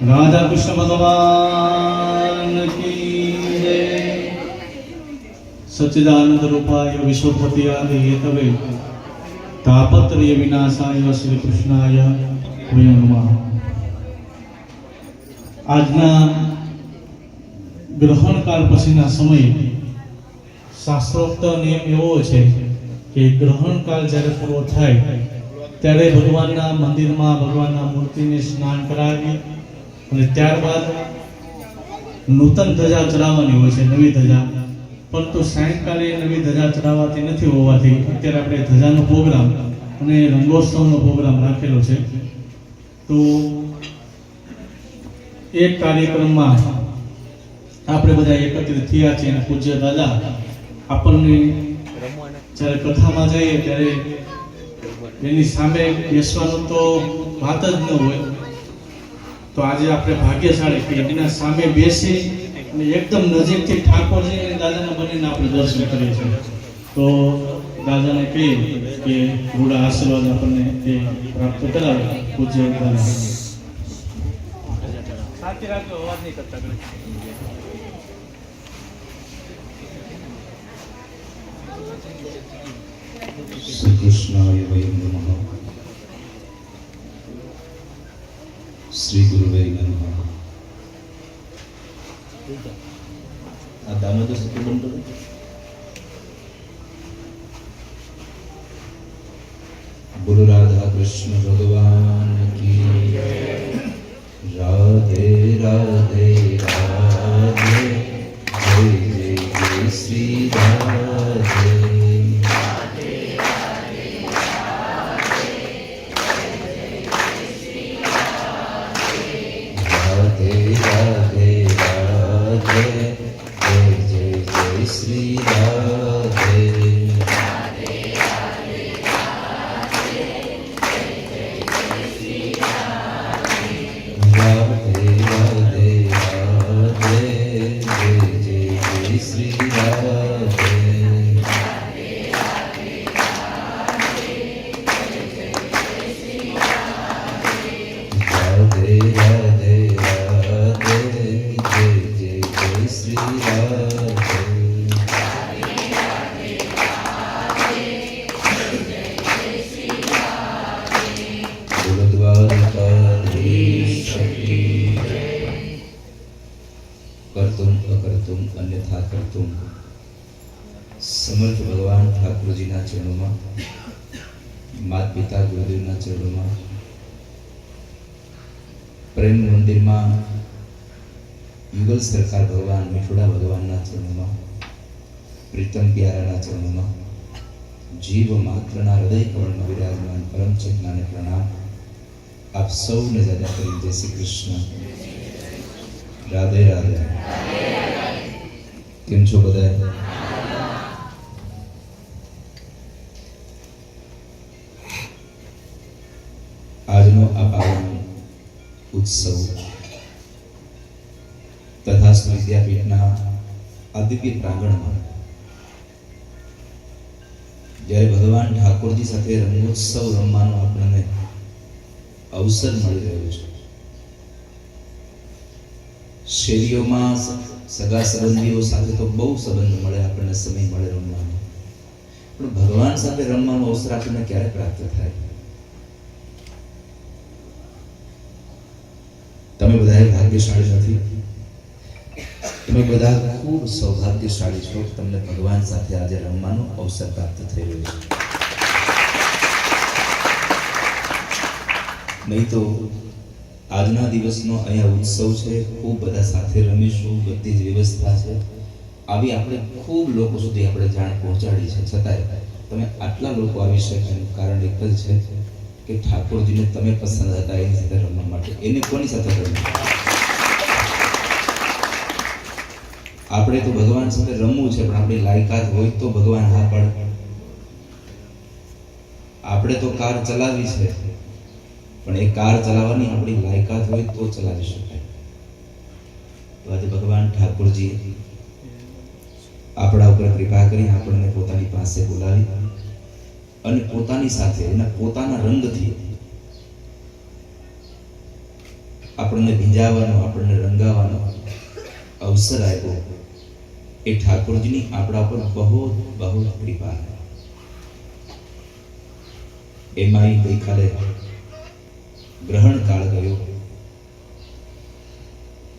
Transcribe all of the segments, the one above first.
राधा कृष्ण भगवान की जय। सच्चिदानंद रूपाय विश्वपतियाय हेतवे तापत्रय विनाशाय श्री कृष्णाय वयं नमः। આજના ગ્રહણકાળ પછીના સમયે શાસ્ત્રોક્ત નિયમ એવો છે કે ગ્રહણકાળ જ્યારે પૂરો થાય ત્યારે ભગવાનના મંદિરમાં ભગવાનના મૂર્તિને સ્નાન કરાવી અને ત્યારબાદ નૂતન ધજા ચડાવવાની હોય છે, નવી ધજા. પરંતુ સાયંકાળે નવી ધજા ચડાવવાતી નથી હોવાથી અત્યારે આપણે ધજાનો પ્રોગ્રામ અને રંગોત્સવનો પ્રોગ્રામ રાખેલો છે. તો એક કાર્યક્રમમાં આપણે બધા એકત્રિત થયા છીએ અને પૂજ્ય દાદા આપણને જ્યારે કથામાં જઈએ ત્યારે એની સામે બેસવાનું તો વાત જ ન હોય. તો આજે આપણે ભાગ્યશાળી કે એના સામે બેસી અને એકદમ નજીકથી ઠાકોરજી અને દાદાના બંનેના આપણે દર્શન કરીએ છીએ. તો દાદાને કહીએ કે રૂડા આશીર્વાદ આપણને એ પ્રાપ્ત કરાવે. પૂજ્ય દાદા સાચી રાખજો, અવાજ નહીં કરતા. શ્રી કૃષ્ણાય વયં નમઃ. શ્રી ગુરુવે નમઃ. આ દામોદર સખી બંધ કરો. બોલો રાધા કૃષ્ણ ભગવાન કી જય. રાધે રાધે રાધે જય જય જય શ્રી રાધે. समर्थ भगवान ठाकुर जी ना चरणों में, माता पिता गुरुदेव ना चरणों में, प्रेम मंदिर में युगल सरकार भगवान मिठोड़ा भगवान ना चरणों में, प्रीतम प्यारा ना चरणों में, जीव मात्र ना हृदय कमल में विराजमान परम चेतना ने प्रणाम. आप सब ने ज्यादा करी जय श्री कृष्ण. राधे राधे. केम छो बधाय? આજનો આ પાવન ઉત્સવ તથાસ્તુ વિદ્યાપીઠના અદ્વિતીય પ્રાંગણમાં જ્યારે ભગવાન ઠાકોરજી સાથે રંગોત્સવ રમવાનો આપણને અવસર મળી રહ્યો છે. શેરીઓમાં સગા સંબંધીઓ સાથે તો બહુ સંબંધ મળે, આપણને સમય મળે રમવાનો, પણ ભગવાન સાથે રમવાનો અવસર આપણને ક્યારે પ્રાપ્ત થાય? તમે બધા ભાગ્યશાળી નથી? તમે બધા ખૂબ સૌભાગ્યશાળી છો. તમને ભગવાન સાથે આજે રમવાનો અવસર પ્રાપ્ત થઈ રહ્યો છે. નહીં તો આજના દિવસનો અહીંયા ઉત્સવ છે, ખૂબ બધા સાથે રમીશું, બધી જ વ્યવસ્થા છે. આવી આપણે ખૂબ લોકો સુધી આપણે જાણ પહોંચાડી છે, છતાંય તમે આટલા લોકો આવી શકે એનું કારણ એક જ છે કે ઠાકોરજીને તમે પસંદ હતા એની સાથે રમવા માટે. એને કોની સાથે રમવું? આપણે તો ભગવાન સાથે રમવું છે, પણ આપણી લાયકાત હોય તો ભગવાન હા પાડે. આપણે તો કાર ચલાવી છે, પણ એ કાર ચલાવવાની આપણી લાયકાત હોય તો ચલાવી શકાય. તો આજે ભગવાન ઠાકોરજી આપણા ઉપર કૃપા કરી આપણને પોતાની પાસે બોલાવી અને પોતાની સાથે એના પોતાના રંગથી આપણને ભીંજાવાનો, આપણને રંગાવાનો અવસર આપ્યો, એ ઠાકોરજીની આપણા પર બહુ બહુ કૃપા. એમાં ગઈકાલે ગ્રહણ કાળ ગયો,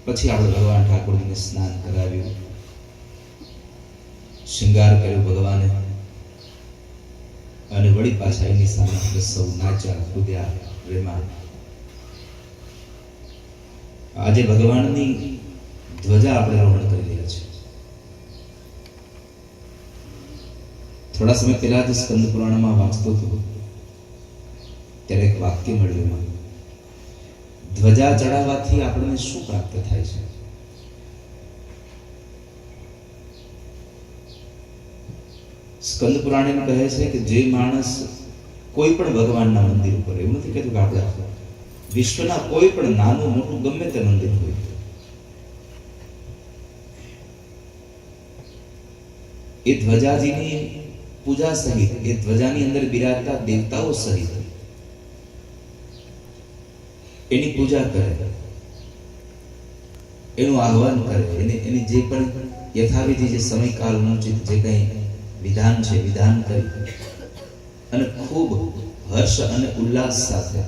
પછી આપણે ભગવાન ઠાકોરજીને સ્નાન કરાવ્યું, શૃંગાર કર્યો ભગવાને, અને વળી પાછા એની સામે આપણે સૌ નાચ્યા, કૂદ્યા, રેમાં. આજે ભગવાનની ધ્વજા આપણે રોહણ કરી રહ્યા છીએ. થોડા સમય પહેલા જ સ્કંદ પુરાણમાં વાંચતો હતો ત્યારે એક વાક્ય મળ્યું એમાં, ધ્વજા ચડાવવાથી આપણને શું પ્રાપ્ત થાય છે? સ્કંદ પુરાણ એમ કહે છે કે જે માણસ કોઈ પણ ભગવાનના મંદિર ઉપર, એવું નથી કહેતું કે આપણે વિશ્વના કોઈ પણ નાનું મોટું ગમે તે મંદિર હોય, એ ધ્વજાજીની પૂજા સહિત, એ ધ્વજાની અંદર બિરાજતા દેવતાઓ સહિત એની પૂજા કરે, એનું આહ્વાન કરે, એની જે પણ યથાવિધિ, જે સમયકાલ અનુચિત જે કંઈ વિધાન છે, વિધાન કરી અને ખૂબ હર્ષ અને ઉલ્લાસ સાથે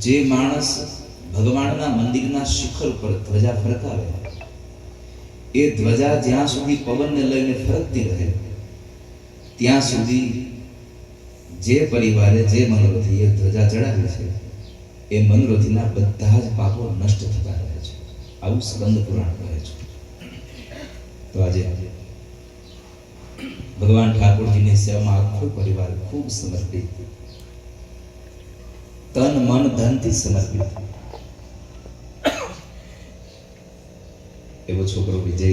જે માણસ ભગવાનના મંદિરના શિખર પર ધ્વજા ફરકાવે, એ ધ્વજા જ્યાં સુધી પવનને લઈને ફરકતી રહે ત્યાં સુધી જે પરિવારે, જે મનોરથી એ ધ્વજા ચડાવી છે, એ મનોરથીના બધા જ પાપો નષ્ટ થતા રહે છે. આવું સ્કંદ પુરાણ કહે છે. તો આજે ભગવાન ઠાકોરજીની સેવામાં આખો પરિવાર ખૂબ સમર્પિત, તન મન ધનથી સમર્પિત. એવો છોકરો વિજય,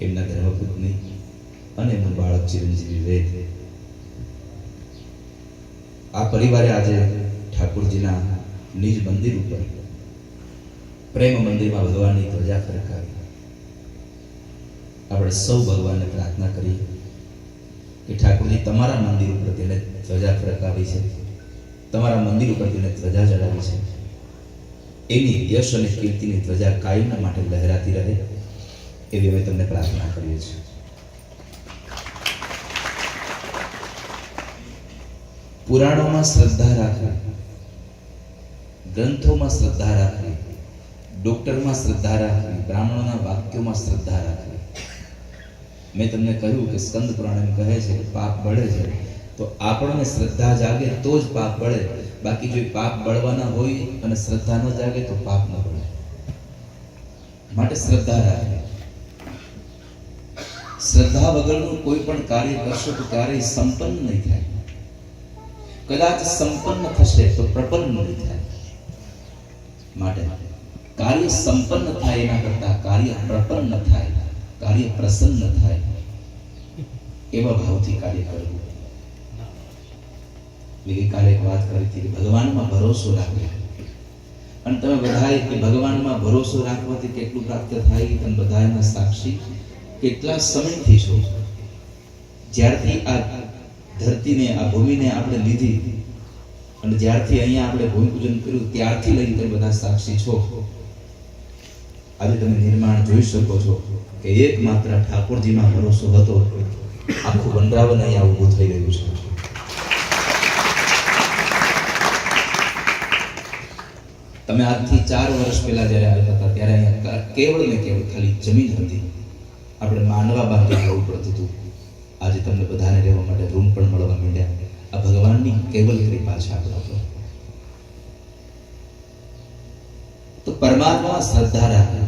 એમના ધર્મપત્ની અને એમનું બાળક ચિરંજીવી વેદ, આ પરિવારે આજે ઠાકોરજીના નિજ મંદિર ઉપર, પ્રેમ મંદિરમાં ભગવાનની ધ્વજા ફરકાવી. આપણે સૌ ભગવાનને પ્રાર્થના કરી કે ઠાકોરજી તમારા મંદિર ઉપર તેને ધ્વજા ફરકાવી છે, તમારા મંદિર ઉપર તેને ધ્વજા ચડાવી છે, એની યશ અને કીર્તિની ધ્વજા કાયમના માટે લહેરાતી રહે, એવી અમે તમને પ્રાર્થના કરીએ છીએ. પુરાણોમાં શ્રદ્ધા રાખવી, ગ્રંથોમાં શ્રદ્ધા રાખવી, ડોક્ટરમાં શ્રદ્ધા રાખવી, બ્રાહ્મણોના વાક્યોમાં શ્રદ્ધા રાખવી. મેં તમને કહ્યું કે સ્કંદ પુરાણ એમ કહે છે કે પાપ બળે છે તો આપણને શ્રદ્ધા જાગે તો જ પાપ બળે, બાકી જો પાપ બળવાના હોય અને શ્રદ્ધા ન જાગે તો પાપ ન બળે. માટે શ્રદ્ધા રાખવી. શ્રદ્ધા વગરનું કોઈ પણ કાર્ય કરશો તો ક્યારેય સંપન્ન નહીં થાય. કદાચ સંપન્ન થશે તો પ્રપન્ન નહીં થાય. માટે કાર્ય સંપન્ન થાય એના કરતા કાર્ય પ્રપન્ન થાય, કાર્ય પ્રસન્ન થાય, એવા ભાવથી કાર્ય કરવું. ગઈકાલે એક વાત કરી હતી કે ભગવાનમાં ભરોસો રાખવો. અને તમે બધાએ કે ભગવાનમાં ભરોસો રાખવાથી કેટલું પ્રાપ્ત થાય તમે બધા એના સાક્ષી. કેટલા સમયથી છો, જ્યારથી આ ધરતીને, આ ભૂમિને આપણે લીધી અને જ્યારથી અહીંયા આપણે ભૂમિ પૂજન કર્યું ત્યારથી લઈને તમે બધા સાક્ષી છો. આજે તમે નિર્માણ જોઈ શકો છો કે એકમાત્ર ઠાકોરજીમાં ભરોસો હતો, આખું વનરાવન અહીંયા ઊભું થઈ રહ્યું છે. તમે આજથી 4 વર્ષ પહેલા જ્યારે આવ્યા હતા ત્યારે અહીંયા કેવળ ને કેવળ ખાલી જમીન હતી, આપણે માનવા બાંધી રહેવું પડતું હતું. આજે તમને બધાને રહેવા માટે રૂમ પણ મળવા માંડ્યા. આ ભગવાનની કેવલ કૃપા છે આપણા પર. તો પરમાત્મા શ્રદ્ધા રાખે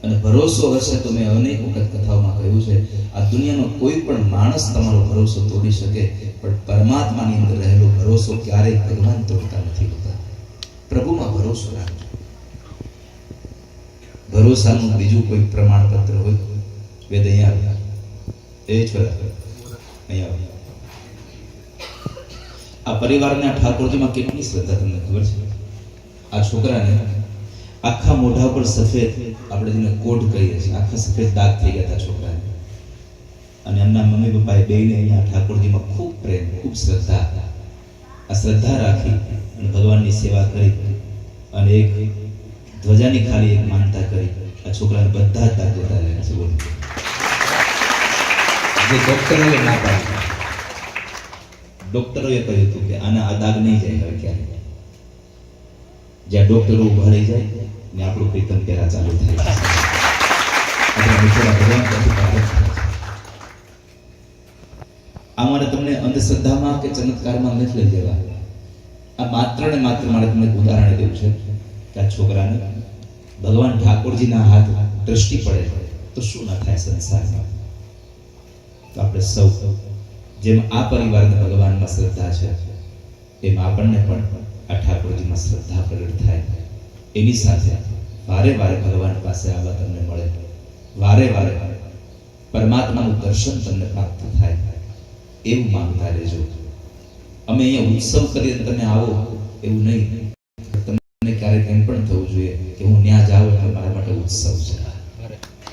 અને ભરોસો હશે તો મેં અનેક વખત કથાઓમાં કહ્યું છે, આ દુનિયાનો કોઈ પણ માણસ તમારો ભરોસો તોડી શકે, પણ પરમાત્માની અંદર રહેલો ભરોસો ક્યારેય ભગવાન તોડતા નથી હોતા. પ્રભુમાં ભરોસો રાખજો. ભરોસાનું બીજું કોઈ પ્રમાણપત્ર હોય, વેદ અહીંયા એ છોરા અહીંયા આ પરિવારને આ ઠાકોરજીમાં કેટલી શ્રદ્ધા તમને ખબર છે? આ છોકરાને આખા મોઢા પર સફેદ, આપણે જેને કોટ કહીએ છીએ, આખા સફેદ દાગ થઈ ગયા હતા છોકરાને. અને એમના મમ્મી પપ્પાએ બેયને અહીંયા ઠાકોરજીમાં ખૂબ પ્રેમ, ખૂબ શ્રદ્ધા, આ શ્રદ્ધા રાખી અને ભગવાનની સેવા કરી અને એક ધ્વજાની ખાલી એક માનતા કરી આ છોકરાને બધા જ દાગ જતા રહ્યા છે. બોલો જે ડોક્ટરોએ ના પાડી, ડોક્ટરોએ કહ્યું હતું કે આના આ દાગ નહીં જાય હવે ક્યારે. જ્યાં ડોક્ટરો ઉભા રહી જાય ને આપણું પ્રીતમ પહેરા ચાલુ થાય છે. આપણે મિત્રોના ભગવાન પરથી પ્રાર્થના થાય છે. આ મારે તમને અંધશ્રદ્ધામાં કે ચમત્કારમાં નથી લઈ જવા. આ માત્ર ને માત્ર મારે તમને એક ઉદાહરણ દેવું છે કે આ છોકરાને ભગવાન ઠાકોરજીના હાથ દ્રષ્ટિ પડે તો શું ના થાય સંસારમાં. તો આપણે સૌ જેમ આ પરિવારને ભગવાનમાં શ્રદ્ધા છે એમ આપણને પણ આ ઠાકોરજીમાં શ્રદ્ધા પ્રગટ થાય. એની સાથે વારે વારે ભગવાન પાસે આવવા તમને મળે, વારે વારે પરમાત્માનું દર્શન તમને પ્રાપ્ત થાય એવું માંગતા રહેજો. અમે અહીંયા ઉત્સવ કરીએ તમે આવો એવું નહીં. તમને ક્યારેક એમ પણ થવું જોઈએ કે હું ત્યાં જાઉં એટલે મારા માટે ઉત્સવ છે.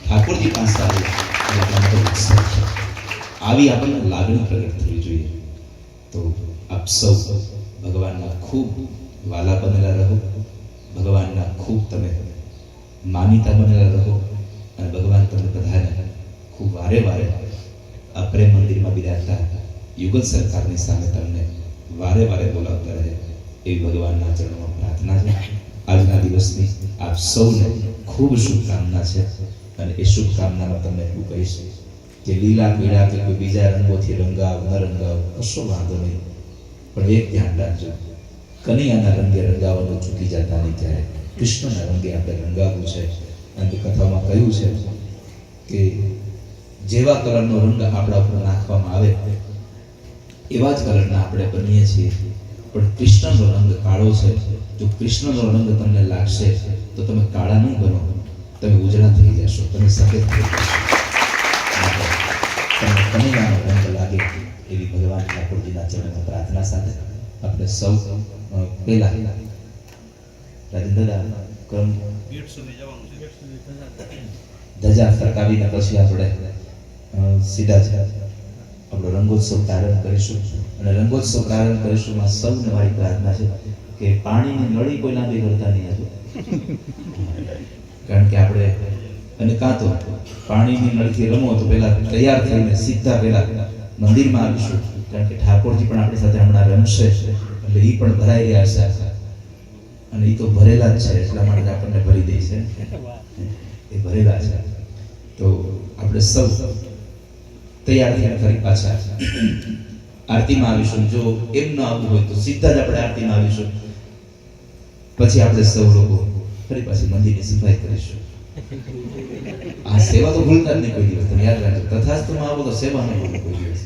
ઠાકોરજી પાસે આવું એટલે મારા માટે ઉત્સવ છે. આવી આપણને લાગણી પ્રગટ થવી જોઈએ. તો આપ સૌ ભગવાનના ખૂબ વાલા બનેલા રહો, ભગવાનના ખૂબ તમે માનીતા બનેલા રહો અને ભગવાન તમને બધાને ખૂબ વારે વારે આ પ્રેમ મંદિરમાં બિરાજતા યુગલ સરકારની સામે તમને વારે વારે બોલાવતા રહે એવી ભગવાનના ચરણોમાં પ્રાર્થના છે. આજના દિવસની આપ સૌને ખૂબ શુભકામના છે અને એ શુભકામનામાં તમને એટલું કહીશ કે લીલા પીળા કે કોઈ બીજા રંગોથી રંગાવ ન રંગાવ કશો વાંધો નહીં, પણ એક ધ્યાન રાખજો, કનૈયાના રંગે રંગાવવાનું ચૂકી જતા નહીં. ત્યારે કૃષ્ણના રંગે આપણે રંગાવવું છે. અને કથામાં કહ્યું છે કે જેવા કલરનો રંગ આપણા ઉપર નાખવામાં આવે એવા જ કલરના આપણે બનીએ છીએ. પણ કૃષ્ણનો રંગ કાળો છે. જો કૃષ્ણનો રંગ તમને લાગશે તો તમે કાળા નહીં બનો, તમે ઉજળા થઈ જશો, તમે સફેદ થઈ જશો. તમને કનૈયાનો રંગ લાગે એવી ભગવાન ઠાકોરજીના ચરણમાં પ્રાર્થના સાથે આપણે સૌ પહેલા રાજેન્દ્ર દાદા ક્રમ ધજા ફરકાવીને પછી આપણે સીધા જ આપણો રંગોત્સવ પ્રારંભ કરીશું. અને રંગોત્સવ પ્રારંભ કરીશું માં સૌને મારી પ્રાર્થના છે કે પાણીની નળી કોઈના બી કરતા નહીં હતું. કારણ કે આપણે અને કાં તો પાણીની નળીથી રમો તો પહેલા તૈયાર થઈને સીધા પહેલા મંદિરમાં આવીશું. કારણ કે ઠાકોરજી પણ આપણી સાથે હમણાં રમશે એટલે એ પણ ભરાઈ રહ્યા છે અને એ તો ભરેલા જ છે એટલા માટે આપણને ભરી દે છે, એ ભરેલા છે. તો આપણે સૌ તૈયાર થઈને ફરી પાછા આરતીમાં આવીશું. જો એમ ન આવવું હોય તો સીધા જ આપણે આરતીમાં આવીશું. પછી આપણે સૌ લોકો ફરી પાછી મંદિરની સફાઈ કરીશું. આ સેવા તો ભૂલતા જ નહીં કોઈ દિવસ. તમે યાદ રાખજો, તથાસ્તુમાં આવો તો સેવા નહીં ભૂલો કોઈ દિવસ.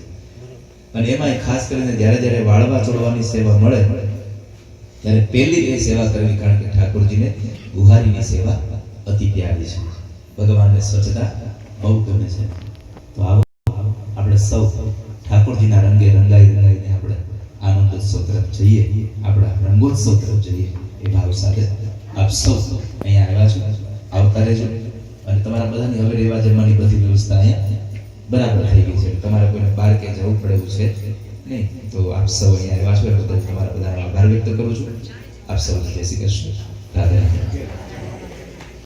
અને એમાં ખાસ કરીને જ્યારે જ્યારે વાળવા ચોળવાની સેવા મળે ત્યારે પહેલી એ સેવા કરવી, કારણ કે ઠાકોરજીને બુહારીની સેવા અતિ પ્યારી છે. ભગવાનને સ્વચ્છતા બહુ ગમે છે. તો આવો આપણે સૌ ઠાકોરજીના રંગે રંગાઈને આપણે આનંદોત્સવ તરફ જઈએ, આપણા રંગોત્સવ તરફ જઈએ એ ભાવ સાથે આપ સૌ અહીંયા આવ્યા છો, આવતા રહેજો. અને તમારા બધાની હવે રહેવા જમવાની બધી વ્યવસ્થા અહીંયા બરાબર થઈ ગઈ છે. તમારે કોઈને બહાર કે જવું પડે એવું છે નહીં. તો આપ સૌ અહીંયા આવ્યા છો એ બદલ તમારા બધાનો આભાર વ્યક્ત કરું છું. આપ સૌને જય શ્રી કૃષ્ણ. રાધે રાધે.